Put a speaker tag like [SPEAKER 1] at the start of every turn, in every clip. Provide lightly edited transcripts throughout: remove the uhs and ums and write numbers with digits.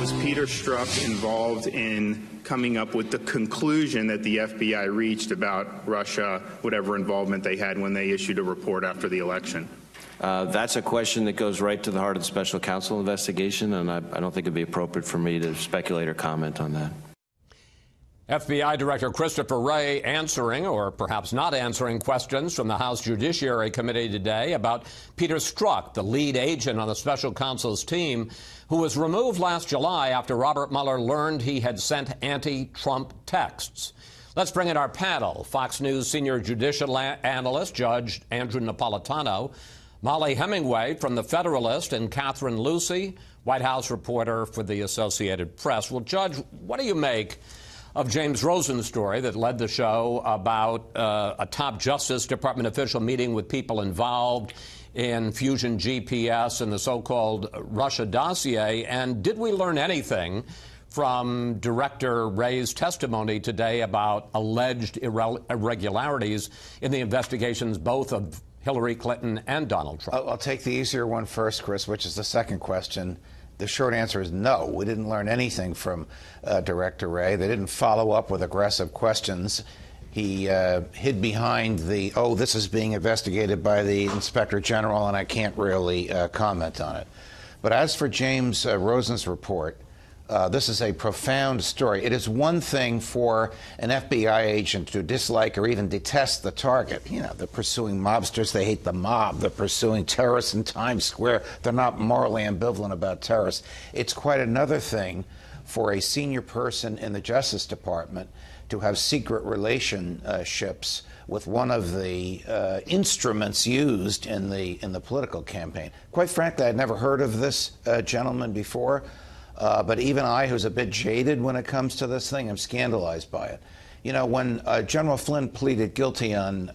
[SPEAKER 1] Was Peter Strzok involved in coming up with the conclusion that the FBI reached about Russia, whatever involvement they had when they issued a report after the election?
[SPEAKER 2] That's a question that goes right to the heart of the special counsel investigation, and I don't think it'd be appropriate for me to speculate or comment on that.
[SPEAKER 3] FBI Director Christopher Wray answering, or perhaps not answering, questions from the House Judiciary Committee today about Peter Strzok, the lead agent on the special counsel's team, who was removed last July after Robert Mueller learned he had sent anti-Trump texts. Let's bring in our panel. Fox News senior judicial analyst, Judge Andrew Napolitano, Molly Hemingway from The Federalist, and Catherine Lucy, White House reporter for the Associated Press. Well, Judge, what do you make of James Rosen's story that led the show about a top Justice Department official meeting with people involved in Fusion GPS and the so-called Russia dossier? And did we learn anything from Director Wray's testimony today about alleged irregularities in the investigations both of Hillary Clinton and Donald Trump?
[SPEAKER 4] I'll take the easier one first, Chris, which is the second question. The short answer is no. We didn't learn anything from Director Wray. They didn't follow up with aggressive questions. He hid behind the, oh, this is being investigated by the Inspector General, and I can't really comment on it. But as for James Rosen's report, this is a profound story. It is one thing for an FBI agent to dislike or even detest the target. You know, they're pursuing mobsters. They hate the mob. They're pursuing terrorists in Times Square. They're not morally ambivalent about terrorists. It's quite another thing for a senior person in the Justice Department to have secret relationships with one of the instruments used in the political campaign. Quite frankly, I'd never heard of this gentleman before. But even I, who's a bit jaded when it comes to this thing, I'm scandalized by it. You know, when General Flynn pleaded guilty on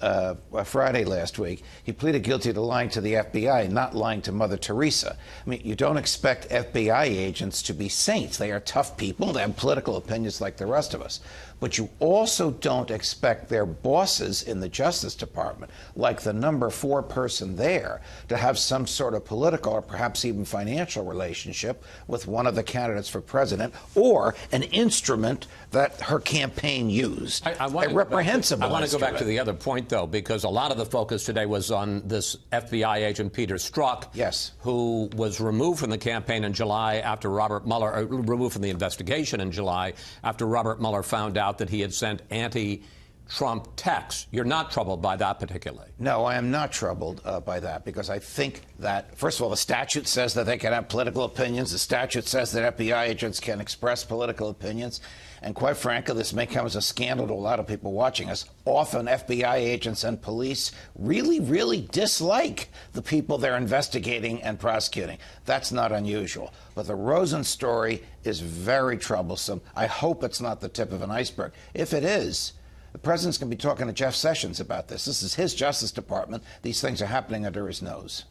[SPEAKER 4] Friday last week, he pleaded guilty to lying to the FBI, not lying to Mother Teresa. I mean, you don't expect FBI agents to be saints. They are tough people. They have political opinions like the rest of us. But you also don't expect their bosses in the Justice Department, like the number 4 person there, to have some sort of political or perhaps even financial relationship with one of the candidates for president or an instrument that her campaign used. A reprehensible instrument.
[SPEAKER 3] I want to go back to the other point, though, because a lot of the focus today was on this FBI agent, Peter Strzok,
[SPEAKER 4] yes,
[SPEAKER 3] who was removed from the campaign in July after Robert Mueller, removed from the investigation in July after Robert Mueller found out that he had sent anti-Trump texts. You're not troubled by that particularly?
[SPEAKER 4] No, I am not troubled by that, because I think that, first of all, the statute says that they can have political opinions. The statute says that FBI agents can express political opinions. And quite frankly, this may come as a scandal to a lot of people watching us. Often FBI agents and police really, really dislike the people they're investigating and prosecuting. That's not unusual. But the Rosen story is very troublesome. I hope it's not the tip of an iceberg. If it is, the president's going to be talking to Jeff Sessions about this. This is his Justice Department. These things are happening under his nose.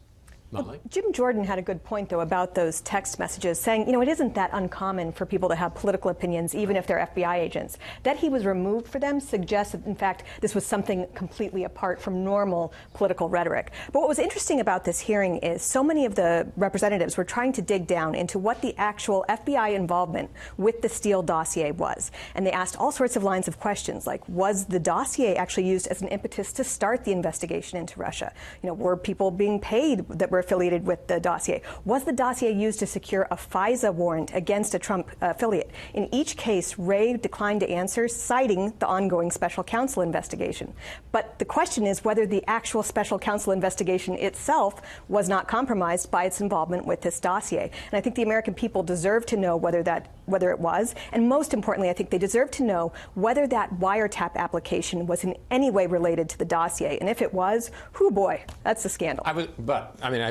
[SPEAKER 5] Well, Jim Jordan had a good point, though, about those text messages, saying, you know, it isn't that uncommon for people to have political opinions, even if they're FBI agents. That he was removed for them suggests that, in fact, this was something completely apart from normal political rhetoric. But what was interesting about this hearing is so many of the representatives were trying to dig down into what the actual FBI involvement with the Steele dossier was. And they asked all sorts of lines of questions, like, was the dossier actually used as an impetus to start the investigation into Russia? You know, were people being paid that were affiliated with the dossier? Was the dossier used to secure a FISA warrant against a Trump affiliate? In each case, Wray declined to answer, citing the ongoing special counsel investigation. But the question is whether the actual special counsel investigation itself was not compromised by its involvement with this dossier. And I think the American people deserve to know whether it was, and most importantly, I think they deserve to know whether that wiretap application was in any way related to the dossier. And if it was, whoo boy, that's a scandal.
[SPEAKER 3] I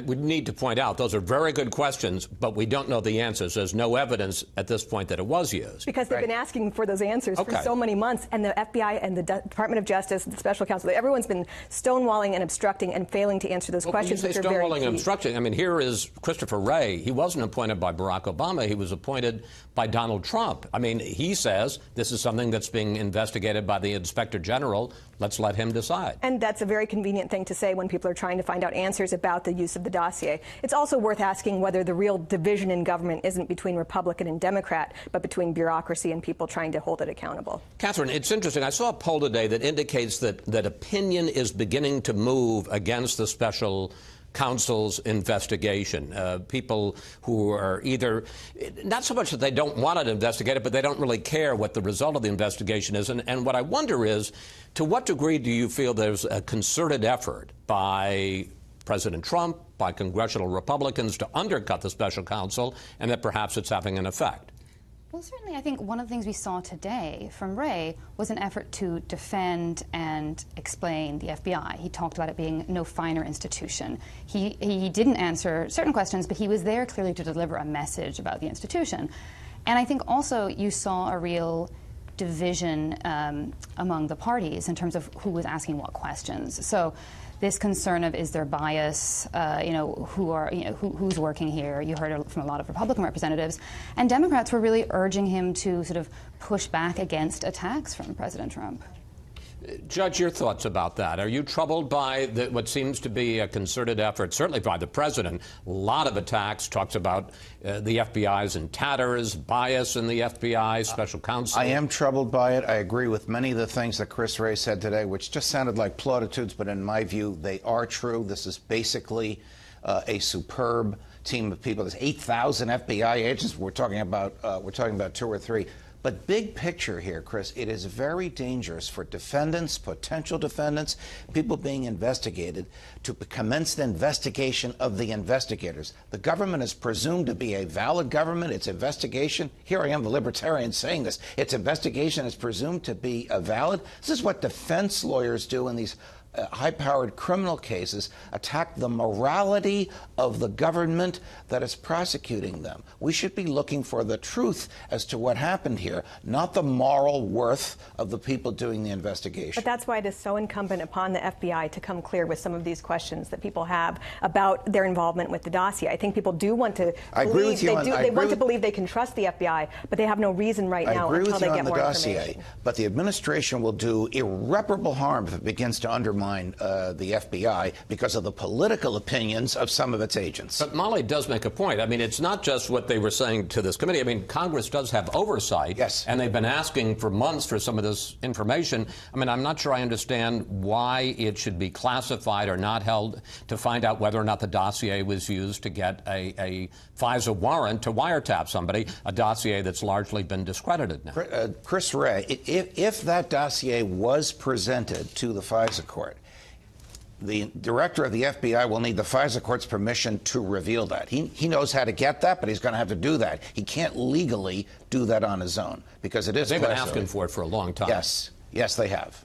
[SPEAKER 3] would need to point out those are very good questions, but we don't know the answers. There's no evidence at this point that it was used.
[SPEAKER 5] Because they've been asking for those answers for so many months, and the FBI and the Department of Justice, the special counsel, everyone's been stonewalling and obstructing and failing to answer those questions.
[SPEAKER 3] When you say stonewalling and obstructing, I mean, here is Christopher Wray. He wasn't appointed by Barack Obama. He was appointed by Donald Trump. I mean, he says this is something that's being investigated by the Inspector General. Let's let him decide.
[SPEAKER 5] And that's a very convenient thing to say when people are trying to find out answers about the use of the dossier. It's also worth asking whether the real division in government isn't between Republican and Democrat, but between bureaucracy and people trying to hold it accountable.
[SPEAKER 3] Catherine, it's interesting. I saw a poll today that indicates that opinion is beginning to move against the special counsel's investigation. People who are either, not so much that they don't want it investigated, but they don't really care what the result of the investigation is. And what I wonder is, to what degree do you feel there's a concerted effort by President Trump, by congressional Republicans to undercut the special counsel, and that perhaps it's having an effect?
[SPEAKER 6] Well, certainly, I think one of the things we saw today from Wray was an effort to defend and explain the FBI. He talked about it being no finer institution. He didn't answer certain questions, but he was there clearly to deliver a message about the institution. And I think also you saw a real division among the parties in terms of who was asking what questions. So this concern of, is there bias, who's working here? You heard from a lot of Republican representatives. And Democrats were really urging him to sort of push back against attacks from President Trump.
[SPEAKER 3] Judge, your thoughts about that. Are you troubled by what seems to be a concerted effort, certainly by the president? A lot of attacks, talks about the FBI's in tatters, bias in the FBI, special counsel.
[SPEAKER 4] I am troubled by it. I agree with many of the things that Chris Wray said today, which just sounded like platitudes, but in my view, they are true. This is basically a superb team of people. There's 8,000 FBI agents. We're talking about 2 or 3. But big picture here, Chris, it is very dangerous for defendants, potential defendants, people being investigated, to commence the investigation of the investigators. The government is presumed to be a valid government. Its investigation, here I am, the libertarian, saying this, its investigation is presumed to be valid. This is what defense lawyers do in these high-powered criminal cases, attack the morality of the government that is prosecuting them. We should be looking for the truth as to what happened here, not the moral worth of the people doing the investigation.
[SPEAKER 5] But that's why it is so incumbent upon the FBI to come clear with some of these questions that people have about their involvement with the dossier. I think people do want to believe they want to believe they can trust the FBI, but they have no reason right now until they get more information.
[SPEAKER 4] But the administration will do irreparable harm if it begins to undermine the FBI because of the political opinions of some of its agents.
[SPEAKER 3] But Molly does make a point. I mean, it's not just what they were saying to this committee. I mean, Congress does have oversight.
[SPEAKER 4] Yes.
[SPEAKER 3] And they've been asking for months for some of this information. I mean, I'm not sure I understand why it should be classified or not held to find out whether or not the dossier was used to get a FISA warrant to wiretap somebody, a dossier that's largely been discredited now.
[SPEAKER 4] Chris Wray, if that dossier was presented to the FISA court, the director of the FBI will need the FISA court's permission to reveal that. He knows how to get that, but he's going to have to do that. He can't legally do that on his own because it is.
[SPEAKER 3] They've been asking for it for a long time.
[SPEAKER 4] Yes, they have.